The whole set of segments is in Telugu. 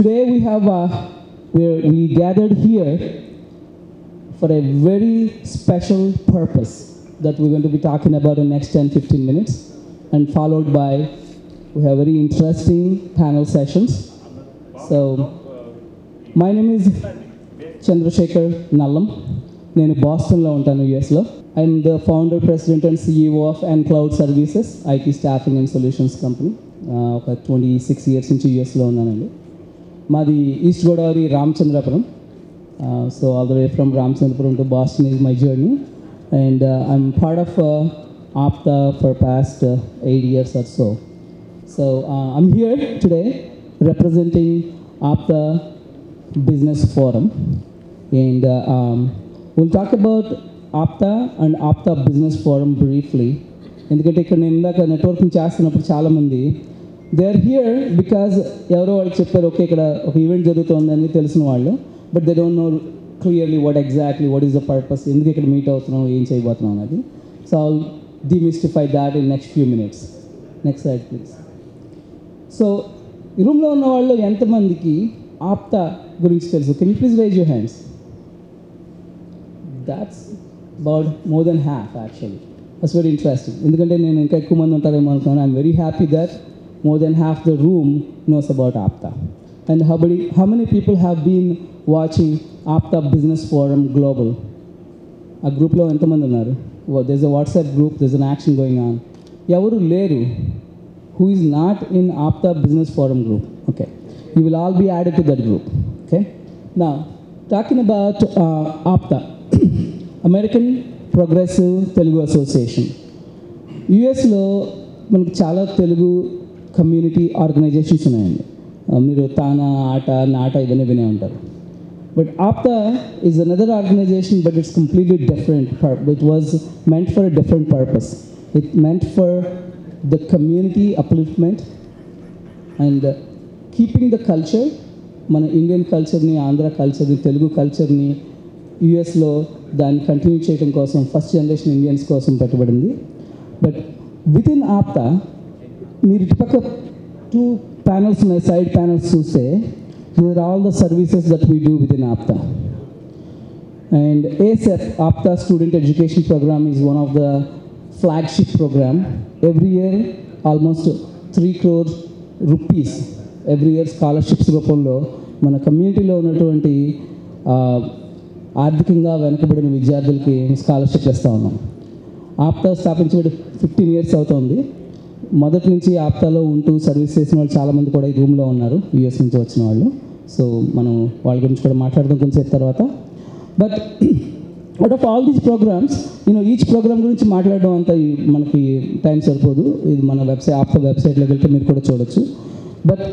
Today we gathered here for a very special purpose that we're going to be talking about in the next 10-15 minutes, and followed by we have very interesting panel sessions. So my name is Chandrasekhar Nallam. నేను బాస్టన్లో ఉంటాను, యుఎస్లో. I'm the founder, president and CEO of Cloud Services, IT staffing and solutions company. ఒక 26 years నుంచి యుఎస్లో ఉన్నానండి. మాది east Godavari, Ramachandrapuram. So all the way from Ramchandrapuram to Boston is my journey, and I'm part of APTA for past 8 years or so. So I'm here today representing APTA Business Forum, and we'll talk about APTA and APTA Business Forum briefly. ఎందుకంటే ఇక్కడ నేను ఇందాక నెట్వర్కింగ్ చేస్తున్నప్పుడు చాలామంది దే ఆర్ హియర్ బికాజ్ ఎవరో వాళ్ళకి చెప్పారు, ఓకే ఇక్కడ ఒక ఈవెంట్ జరుగుతుందని తెలిసిన వాళ్ళు, but they don't know clearly what is the purpose, ఎందుకు ఇక్కడ మీట్ అవుతున్నాం, ఏం చేయబోతున్నాం అనేది. So I'll demystify that in next few minutes. Next slide please. So ఈ రూమ్లో ఉన్న వాళ్ళు ఎంతమందికి ఆప్తా గురించి తెలుసు? Can you please raise your hands? That's about more than half actually. That's very interesting. ఎందుకంటే నేను ఇంకా ఎక్కువ మంది ఉంటారేమో అనుకున్నాను. I'm very happy that more than half the room knows about APTA. And how many people have been watching APTA Business Forum Global? A group lo entamandi unnaru? There's a WhatsApp group, there's an action going on. Evaru leru who is not in APTA Business Forum group? Okay, you will all be added to that group. Okay, now talking about APTA, American Progressive Telugu Association. US lo మనకు చాలా తెలుగు కమ్యూనిటీ ఆర్గనైజేషన్స్ ఉన్నాయండి. మీరు తానా, ఆట, నాట ఇవన్నీ వినే ఉంటారు. But APTA is another organization, but it's completely different. It was meant for a different purpose. It meant for the community upliftment and keeping the culture, మన ఇండియన్ కల్చర్ని, ఆంధ్ర కల్చర్ని, తెలుగు కల్చర్ని యుఎస్లో దాన్ని కంటిన్యూ చేయడం కోసం ఫస్ట్ జనరేషన్ ఇండియన్స్ కోసం పెట్టబడింది. బట్ వితిన్ ఆప్తా మీరు ఇటుపక్క 2 panels ఉన్నాయి, సైడ్ ప్యానల్స్ చూస్తే these are all the services that we do within APTA. And ASEP, APTA student education programme, is one of the flagship programme. Every year almost 3 crore rupees every year scholarships రూపంలో మన కమ్యూనిటీలో ఉన్నటువంటి ఆర్థికంగా వెనుకబడిన విద్యార్థులకి స్కాలర్షిప్ ఇస్తూ ఉన్నాం. ఆప్తా స్థాపించి 15 years అవుతుంది. మొదటి నుంచి ఆప్తాలో ఉంటూ సర్వీస్ చేసిన వాళ్ళు చాలామంది కూడా ఈ రూమ్లో ఉన్నారు, యూఎస్ నుంచి వచ్చిన వాళ్ళు. సో మనం వాళ్ళ గురించి కూడా మాట్లాడదాం కొంచెం తర్వాత. But out of all these programmes, each programme గురించి మాట్లాడడం అంతా మనకి టైం సరిపోదు. ఇది మన వెబ్సైట్, ఆప్తా వెబ్సైట్లోకి వెళ్తే మీరు కూడా చూడొచ్చు. But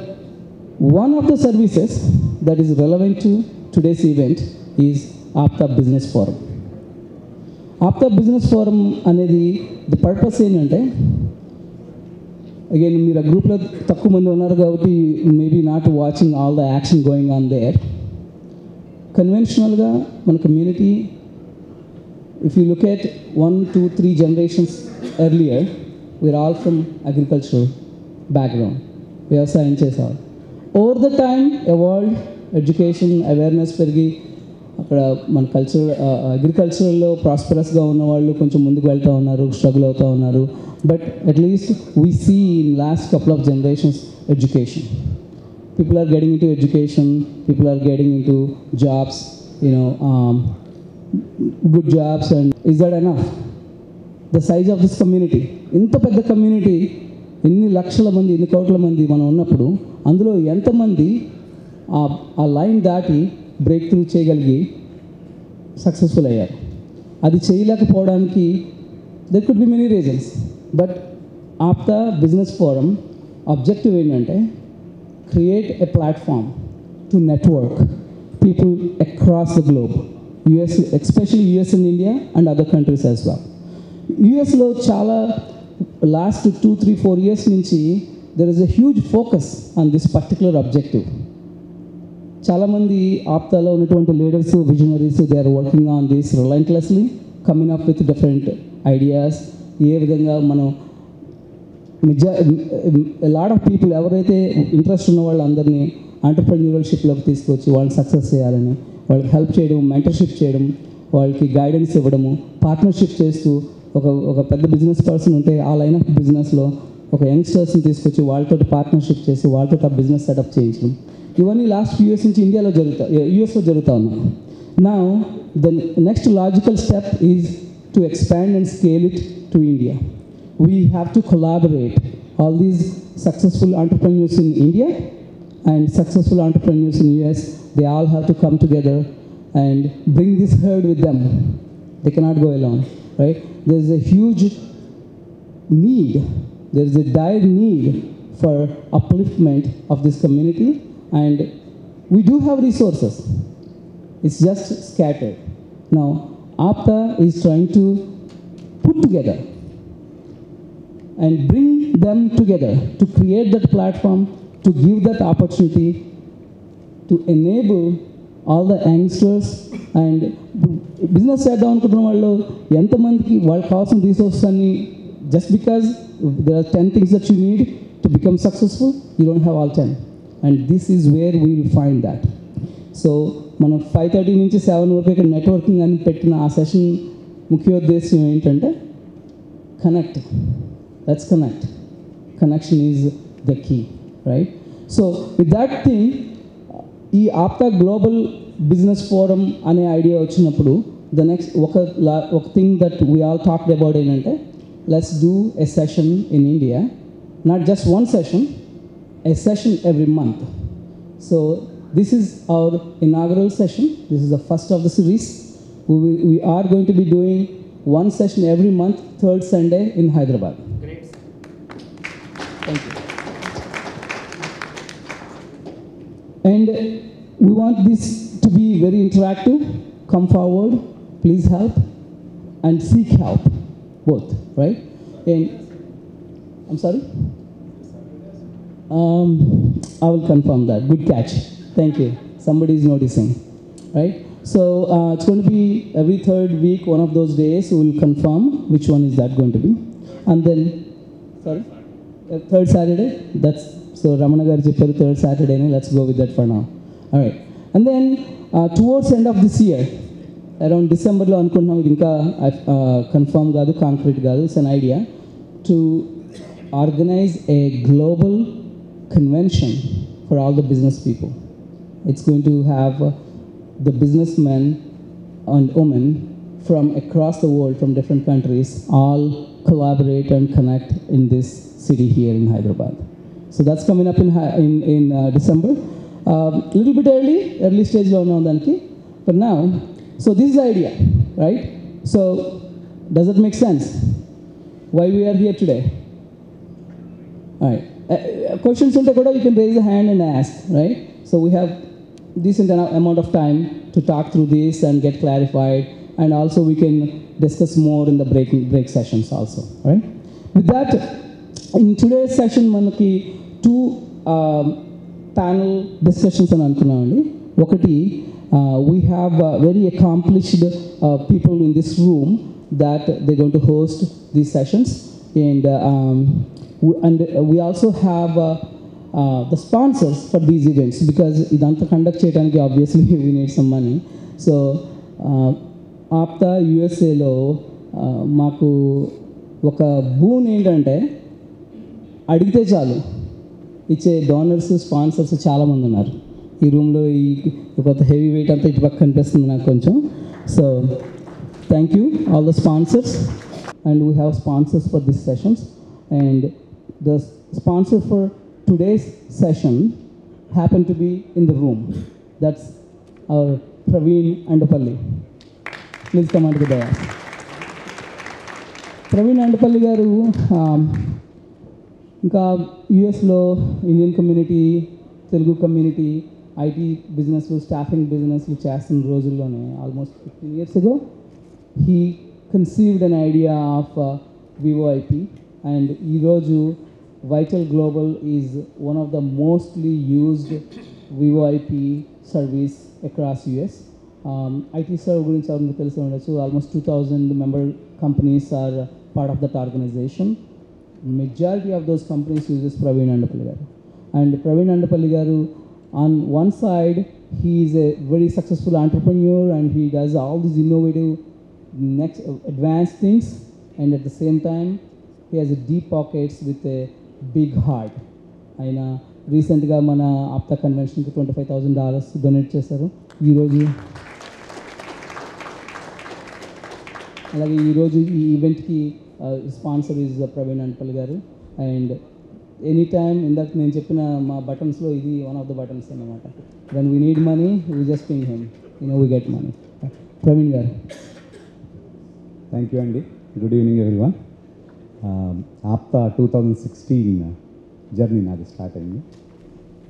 one of the services that is relevant to today's event is APTA business forum. APTA business forum అనేది ద పర్పస్ ఏంటంటే, అగైన్ మీరు ఆ గ్రూప్లో తక్కువ మంది ఉన్నారు కాబట్టి maybe not watching all the action going on there. కన్వెన్షనల్గా మన community, if you look at 1, 2, 3 generations earlier, we are all from agricultural background, వ్యవసాయం చేసేవాళ్ళు. Over the time evolve, education awareness పెరిగి అక్కడ మన అగ్రికల్చరల్లో ప్రాస్పరస్గా ఉన్నవాళ్ళు కొంచెం ముందుకు వెళ్తూ ఉన్నారు, స్ట్రగుల్ అవుతూ ఉన్నారు. But at least we see in last couple of generations education. People are getting into education, people are getting into jobs, good jobs, and is that enough? The size of this community, inta pedda community, inni lakshla mandi, inni kotla mandi మనం ఉన్నప్పుడు అందులో ఎంతమంది ఆ లైన్ దాటి బ్రేక్ త్రూ చేయగలిగి సక్సెస్ఫుల్ అయ్యారు? అది చేయలేకపోవడానికి there could be many reasons. But APTA Business Forum objective ఏంటంటే create a platform to network people across the globe, US, especially US and India and other countries as well. USలో చాలా last 2, 3, 4 years నుంచి there is a huge focus on this particular objective. చాలామంది ఆప్తాలో ఉన్నటువంటి leaders, visionaries, they are working on this relentlessly, coming up with different ideas. ఏ విధంగా మనం లాట్ ఆఫ్ పీపుల్ ఎవరైతే ఇంట్రెస్ట్ ఉన్న వాళ్ళందరినీ ఆంటర్ప్రెన్యూరల్షిప్లోకి తీసుకొచ్చి వాళ్ళని సక్సెస్ చేయాలని, వాళ్ళకి హెల్ప్ చేయడం, మెంటర్షిప్ చేయడం, వాళ్ళకి గైడెన్స్ ఇవ్వడము, పార్ట్నర్షిప్ చేస్తూ ఒక పెద్ద బిజినెస్ పర్సన్ ఉంటే ఆ లైన్ ఆఫ్ బిజినెస్లో ఒక యంగ్స్టర్స్ని తీసుకొచ్చి వాళ్ళతో పార్ట్నర్షిప్ చేసి వాళ్ళతో ఆ బిజినెస్ సెటప్ చేయించడం, ఇవన్నీ లాస్ట్ ఫ్యూ ఇయర్స్ నుంచి ఇండియాలో యూఎస్లో జరుగుతూ ఉన్నాయి. Now the next logical step is to expand and scale it to India. We have to collaborate. All these successful entrepreneurs in India and successful entrepreneurs in US, they all have to come together and bring this herd with them. They cannot go alone, right? There is a huge need, there is a dire need for upliftment of this community, and we do have resources. It's just scattered. Now, APTA is trying to put together and bring them together to create that platform, to give that opportunity, to enable all the youngsters and business చేద్దాం అనుకుంటున్న వాళ్ళు ఎంతమందికి వాళ్ళకి కావాల్సిన రిసోర్సెస్ అన్ని, just because there are 10 things that you need to become successful, you don't have all 10. And this is where we will find that. So మనం 5:30 నుంచి 7 వరకు ఇక్కడ నెట్వర్కింగ్ అని పెట్టిన ఆ సెషన్ ముఖ్యోద్దేశం ఏంటంటే connect. Let's connect. Connection is the key, right? So with that thing, ఈ ఆప్తా గ్లోబల్ బిజినెస్ ఫోరం అనే ఐడియా వచ్చినప్పుడు ద నెక్స్ట్ ఒక thing that we all talked about ఏంటంటే, let's do a session in India, not just one session, a session every month. So this is our inaugural session. This is the first of the series. We are going to be doing one session every month, third Sunday in Hyderabad. Great. Thank you. And we want this to be very interactive. Come forward, please help, and seek help, both, right? And I'm sorry? I will confirm that. Good catch. Thank you. Somebody is noticing, right? So it's going to be every third week, one of those days. We will confirm which one is that going to be. And then, sorry, third Saturday. That's so Ramana garu chepparu third Saturday. Let's go with that for now. All right. And then towards end of this year, around December lo anukuntunnam, idi inka confirm gaadu, concrete gaadu. It's an idea to organize a global convention for all the business people. It's going to have the businessmen and women from across the world, from different countries, all collaborate and connect in this city here in Hyderabad. So that's coming up in December. Little bit early stage lo unnam daniki, but now, so this is the idea, right? So does it make sense why we are here today? All right. Questions unte kuda you can raise a hand and ask, right? So we have decent amount of time to talk through this and get clarified, and also we can discuss more in the break sessions also, right? With that, in today's session manaki two panel discussions అని అనుకున్నామండి. ఒకటి, we have very accomplished people in this room that they're going to host these sessions, and we also have the sponsors for these events, because idantha conduct cheyadaniki obviously we need some money. So APTA USA lo మాకు ఒక బూన్ ఏంటంటే, అడిగితే చాలు ఇచ్చే డోనర్స్, స్పాన్సర్స్ చాలామంది ఉన్నారు ఈ రూమ్లో. ఈ కొంత హెవీ వెయిట్ అంతా ఇటు పక్క కనిపిస్తుంది నాకు కొంచెం. So thank you all the sponsors, and we have sponsors for this sessions. And the sponsor for today's session happened to be in the room. That's our Praveen Andapalli. Please come onto the dais. Praveen Andapalli garu ఇంకా యూఎస్లో Indian community, Telugu community, IT బిజినెస్లు, స్టాఫింగ్ బిజినెస్లు చేస్తున్న రోజుల్లోనే almost 15 years ago he conceived an idea of VoIP, and ఈరోజు Vital Global is one of the mostly used VoIP service across US. IT serve గురించి ఎవరికి తెలిసి ఉండొచ్చు. Almost 2,000 member companies are part of that organization. Majority of those companies uses Praveen Andapalli garu. And Praveen Andapalli garu on one side, he is a very successful entrepreneur and he does all these innovative, next advanced things, and at the same time, he has a deep pockets with a big heart. ఆయన రీసెంట్గా మన ఆప్తా కన్వెన్షన్కి $25,000 డొనేట్ చేశారు. ఈరోజు ఈ ఈవెంట్కి స్పాన్సర్ ఈజ్ ప్రవీణ్ అంపల్ గారు. అండ్ ఎనీ టైమ్ ఇందాక నేను చెప్పిన మా బటన్స్లో ఇది వన్ ఆఫ్ ద బటన్స్ అన్నమాట. When we need money we just ping him, we get money. Praveen garu. Thank you అండి. Good evening everyone. APTA 2016 journey నాది స్టార్ట్ అయింది.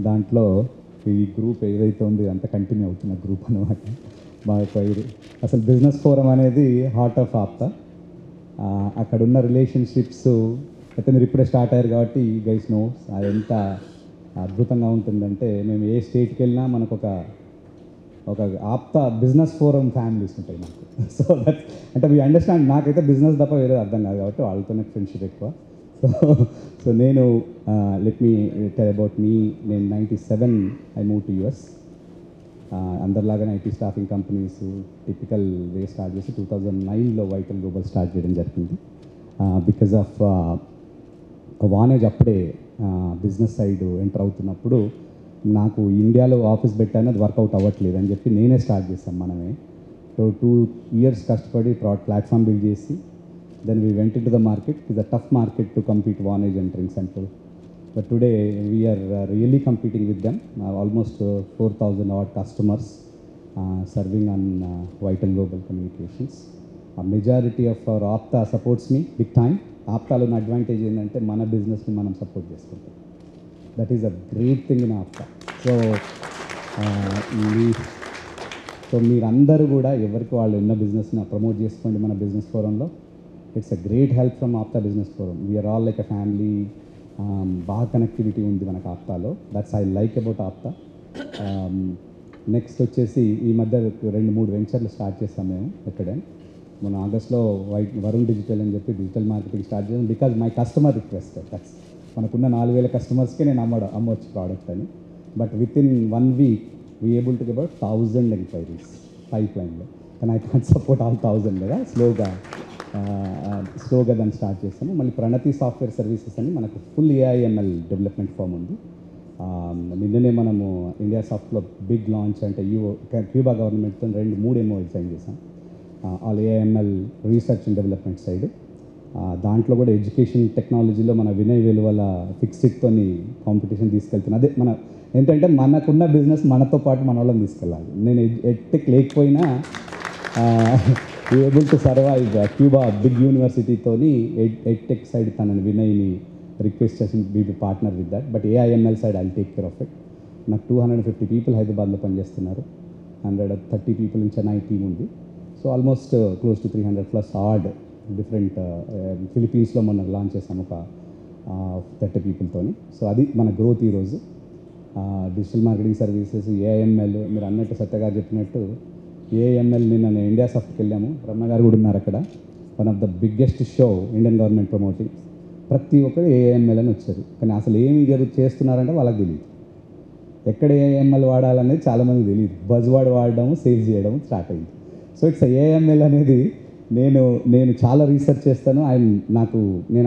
దాంట్లో ఈ గ్రూప్ ఏదైతే ఉంది అంత కంటిన్యూ అవుతున్న గ్రూప్ అనమాట. మాకు అసలు బిజినెస్ ఫోరం అనేది హార్ట్ ఆఫ్ ఆప్తా. అక్కడ ఉన్న రిలేషన్షిప్స్ అయితే మీరు ఇప్పుడే స్టార్ట్ అయ్యారు కాబట్టి గైస్ నో అది ఎంత అద్భుతంగా ఉంటుందంటే, మేము ఏ స్టేట్కి వెళ్ళినా మనకు ఒక ఆప్తా బిజినెస్ ఫోరం ఫ్యామిలీస్ ఉంటాయి నాకు. సో దట్ అంటే వీ అండర్స్టాండ్. నాకైతే బిజినెస్ తప్ప వేరే అర్థం కాదు కాబట్టి వాళ్ళతోనే ఫ్రెండ్షిప్ ఎక్కువ. సో నేను let me tell about me. నేను 97 ఐ మూవ్ టు US. అందరిలాగానే IT staffing companies typical way start చేసి 2009లో వైటల్ గ్లోబల్ స్టార్ట్ చేయడం జరిగింది. బికాజ్ ఆఫ్ వానేజ్ అప్పుడే బిజినెస్ సైడ్ ఎంటర్ అవుతున్నప్పుడు నాకు ఇండియాలో ఆఫీస్ పెట్టాను, అది వర్కౌట్ అవ్వట్లేదు అని చెప్పి నేనే స్టార్ట్ చేశాను మనమే. సో 2 years కష్టపడి ప్లాట్ఫామ్ బిల్డ్ చేసి then we went into the market. It's a tough market to compete వానేజ్ and drinks and food. But today we are really competing with them. Almost 4,000 odd customers serving on Vital Global Communications. A majority of our Apta supports me big time. Aptalo ఉన్న అడ్వాంటేజ్ ఏంటంటే మన బిజినెస్ని మనం సపోర్ట్ చేసుకుంటాం. That is a great thing in APTA. So మీరందరూ కూడా ఎవరికి వాళ్ళు ఉన్న బిజినెస్ని ప్రమోట్ చేసుకోండి మన బిజినెస్ ఫోరంలో. It's a great help from APTA business forum. We are all like a family. బాగా కనెక్టివిటీ ఉంది మనకు ఆప్తాలో. That's I like about APTA. Next వచ్చేసి ఈ మధ్య 2-3 వెంచర్లు స్టార్ట్ చేస్తాం మేము ఎక్కడే. మన ఆగస్ట్లో వరుణ్ డిజిటల్ అని చెప్పి డిజిటల్ మార్కెటింగ్ స్టార్ట్ చేసాం. Because my customer request. That's మనకున్న 4,000 కస్టమర్స్కే నేను అమ్మవచ్చు ప్రోడక్ట్ అని. But within 1 week we able to get about 1,000 enquiries పైప్లైన్లో. కానీ ఐ కాంట్ సపోర్ట్ ఆల్ 1,000 కదా. స్లోగా దాన్ని స్టార్ట్ చేస్తాము. మళ్ళీ ప్రణతి సాఫ్ట్వేర్ సర్వీసెస్ అని మనకు ఫుల్ AI/ML డెవలప్మెంట్ ఫామ్ ఉంది. నిన్ననే మనము ఇండియా సాఫ్ట్లో బిగ్ లాంచ్ అంటే క్యూబా గవర్నమెంట్తో 2-3 MOUs సైన్ చేసాం. All AI/ML research and development side. దాంట్లో కూడా ఎడ్యుకేషన్ టెక్నాలజీలో మన వినయ్ వెలువల ఫిక్స్డ్తో కాంపిటీషన్ తీసుకెళ్తున్నాను. అదే మన ఏంటంటే మనకున్న బిజినెస్ మనతో పాటు మన వాళ్ళని తీసుకెళ్ళాలి. నేను ఎడ్టెక్ లేకపోయినా ఏబుల్ టు సర్వైవ్. క్యూబా బిగ్ యూనివర్సిటీతోని ఎడ్టెక్ సైడ్ తనని వినయ్ని రిక్వెస్ట్ చేసి be partner with that. But AI/ML side I take care of it. నాకు 250 people హైదరాబాద్లో పనిచేస్తున్నారు. 130 people in చెన్నై టీమ్ ఉంది. So almost close to 300+ odd different. ఫిలిపీన్స్లో మొన్న లాంచ్ చేసాము ఒక 30 peopleతోని. సో అది మన గ్రోత్ ఈరోజు. డిజిటల్ మార్కెటింగ్ సర్వీసెస్, AI/ML మీరు అన్నట్టు సత్యగారు చెప్పినట్టు AI/ML నిన్న ఇండియా సాఫ్ట్కి వెళ్ళాము. రమణ గారు కూడా ఉన్నారు అక్కడ. One of the biggest show Indian government promoting. ప్రతి ఒక్కరు AI/ML అని వచ్చారు. కానీ అసలు ఏమి చేస్తున్నారంటే వాళ్ళకి తెలియదు. ఎక్కడ AI/ML వాడాలనేది చాలామంది తెలియదు. బజ్ వర్డ్ వాడడం, సేవ్ చేయడం స్టార్ట్ అయింది. సో ఇట్స్ AI/ML అనేది నేను చాలా రీసెర్చ్ చేస్తాను.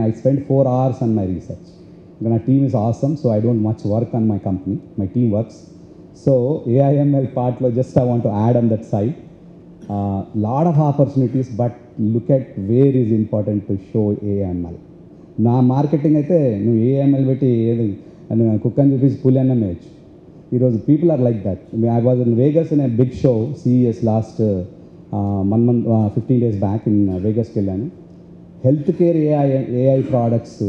I spend 4 hours on my research. నా team is awesome. So I don't much work on my company. My team works. So AI/ML పార్ట్లో just I want to add on that side. Lot of opportunities, but look at where is important to show AI/ML. నా మార్కెటింగ్ అయితే నువ్వు AI/ML పెట్టి ఏది కుక్కని చూపించి పులి అన్నం వేయచ్చు. ఈరోజు people are like that. I was in Vegas in a big show CES last 15 days back in వేగస్కి వెళ్ళాను. Health care AI products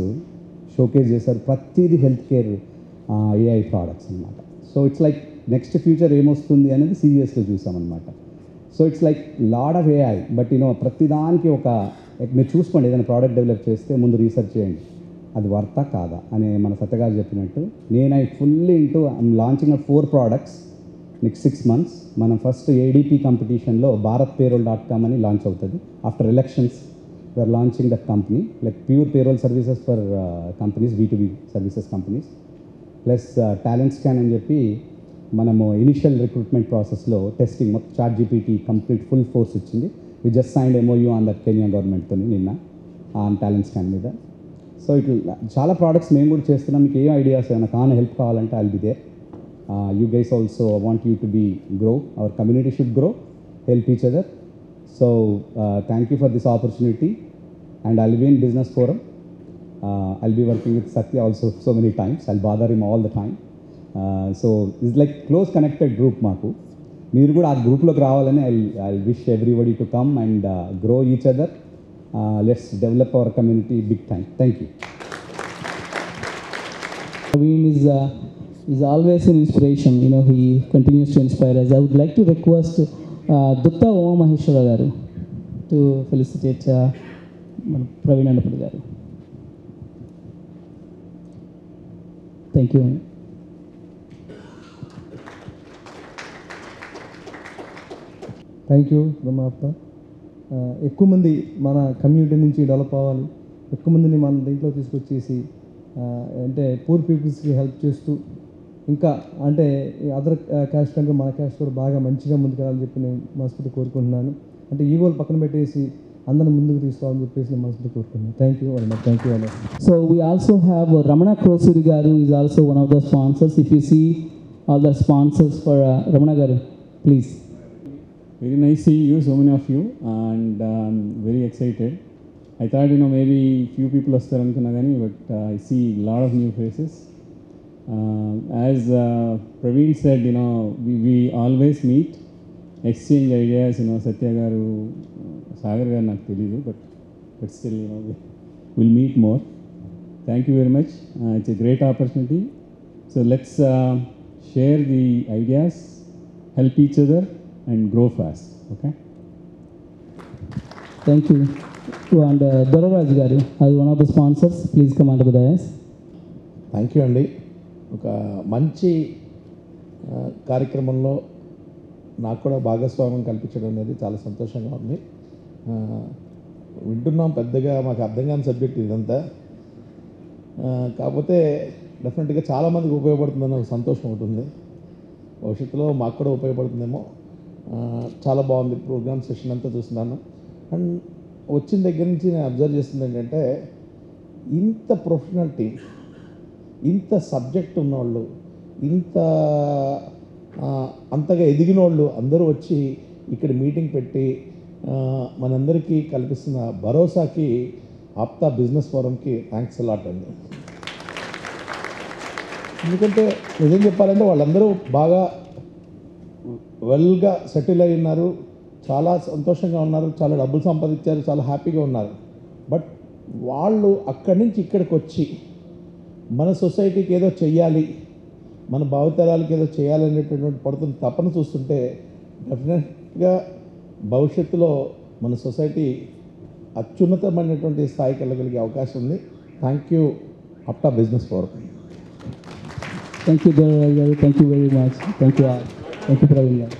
showcase చేశారు. ప్రతిదీ హెల్త్ కేర్ AI ప్రోడక్ట్స్ అనమాట. So it's like next future ఏమొస్తుంది అనేది CESలో చూసామన్నమాట. So it's like lot of AI. But ప్రతిదానికి మీరు చూసుకోండి. ఏదైనా ప్రోడక్ట్ డెవలప్ చేస్తే ముందు రీసెర్చ్ చేయండి, అది వర్తా కాదా అని మన సత్యగారు చెప్పినట్టు. నేను fully launching 4 products next 6 months. మనం ఫస్ట్ ADP కాంపిటీషన్లో bharatpayroll.com అని లాంచ్ అవుతుంది. After elections we are launching that company, like pure payroll services for companies, B2B services companies. Plus talent scan అని చెప్పి మనము ఇనిషియల్ రిక్రూట్మెంట్ ప్రాసెస్లో టెస్టింగ్ మొత్తం ChatGPT complete full force ఇచ్చింది. We just signed MOU on that Kenya గవర్నమెంట్తో నిన్న ఆన్ టాలెంట్ స్కాన్ మీద. సో ఇట్లా చాలా ప్రోడక్ట్స్ మేము కూడా చేస్తున్నాం. మీకు ఏ ఐడియాస్ ఏమైనా హెల్ప్ కావాలంటే I'll be there. You guys also want you to be grow, our community should grow, help each other. So thank you for this opportunity, and I'll be in business forum. I'll be working with Satya also so many times. I'll bother him all the time. So it's like close connected group maaku. మీరు కూడా ఆ గ్రూప్లోకి రావాలని I wish everybody to come and grow each other. Let's develop our community big time. Thank you. Praveen is always an inspiration. You know, he continues to inspire us. I would like to request Dutta Uma Maheshwara garu to felicitate Praveen Andapudi garu. Thank you. Thank you బ్రహ్మాప్త. ఎక్కువ మంది మన కమ్యూనిటీ నుంచి డెవలప్ అవ్వాలి, ఎక్కువ మందిని మన దీంట్లో తీసుకొచ్చేసి అంటే పూర్ పీపుల్స్కి హెల్ప్ చేస్తూ ఇంకా అంటే అదర్ క్యాస్ట్ కంటే మన క్యాస్ట్ కూడా బాగా మంచిగా ముందుకెళ్ళాలని చెప్పి నేను మనస్ఫూర్తి కోరుకుంటున్నాను. అంటే ఈగోలు పక్కన పెట్టేసి అందరిని ముందుకు తీసుకోవాలని చెప్పేసి నేను మనస్ఫూర్తి కోరుకుంటున్నాను. Thank you very much. Thank you very much. So we also have Ramana Krosuri garu is also one of the sponsors. If you see all the sponsors for Ramana garu, please. Very nice seeing you, so many of you, and I'm very excited. I thought, maybe few people are still Kanagani, but I see a lot of new faces. As Praveen said, we always meet, exchange ideas, Satya garu, Sagar garu నాకు తెలియదు, but still, we'll meet more. Thank you very much. It's a great opportunity. So let's share the ideas, help each other, and grow fast. Okay. Thank you. And Doraraj garu as one of the sponsors, please come onto the dais. Thank you అండి. ఒక మంచి కార్యక్రమంలో నాకు కూడా భాగస్వామ్యం కల్పించడం అనేది చాలా సంతోషంగా ఉంది. వింటున్నాం, పెద్దగా మాకు అర్థం కాని సబ్జెక్ట్ ఇదంతా. కాకపోతే డెఫినెట్గా చాలామందికి ఉపయోగపడుతుందని ఒక సంతోషం ఉంటుంది. భవిష్యత్తులో మాకు కూడా ఉపయోగపడుతుందేమో. చాలా బాగుంది ప్రోగ్రామ్ సెషన్ అంతా చూస్తున్నాను. అండ్ వచ్చిన దగ్గర నుంచి నేను అబ్జర్వ్ చేస్తుంది ఏంటంటే, ఇంత ప్రొఫెషనల్ టీమ్, ఇంత సబ్జెక్ట్ ఉన్నవాళ్ళు, అంతగా ఎదిగిన వాళ్ళు అందరూ వచ్చి ఇక్కడ మీటింగ్ పెట్టి మనందరికీ కల్పిస్తున్న భరోసాకి ఆప్తా బిజినెస్ ఫోరంకి థ్యాంక్స్ అలాట్ అండి. ఎందుకంటే నిజం చెప్పాలంటే వాళ్ళందరూ బాగా వెల్గా సెటిల్ అయి ఉన్నారు, చాలా సంతోషంగా ఉన్నారు, చాలా డబ్బులు సంపాదించారు, చాలా హ్యాపీగా ఉన్నారు. బట్ వాళ్ళు అక్కడి నుంచి ఇక్కడికి వచ్చి మన సొసైటీకి ఏదో చెయ్యాలి, మన భావితరాలకి ఏదో చేయాలనేటటువంటి పడుతున్న తపన చూస్తుంటే డెఫినెట్గా భవిష్యత్తులో మన సొసైటీ అత్యున్నతమైనటువంటి స్థాయికి వెళ్ళగలిగే అవకాశం ఉంది. Thank you APTA business forum. Thank you, Doraraj garu. Thank you very much. Thank you all. Thank you, Praveen garu.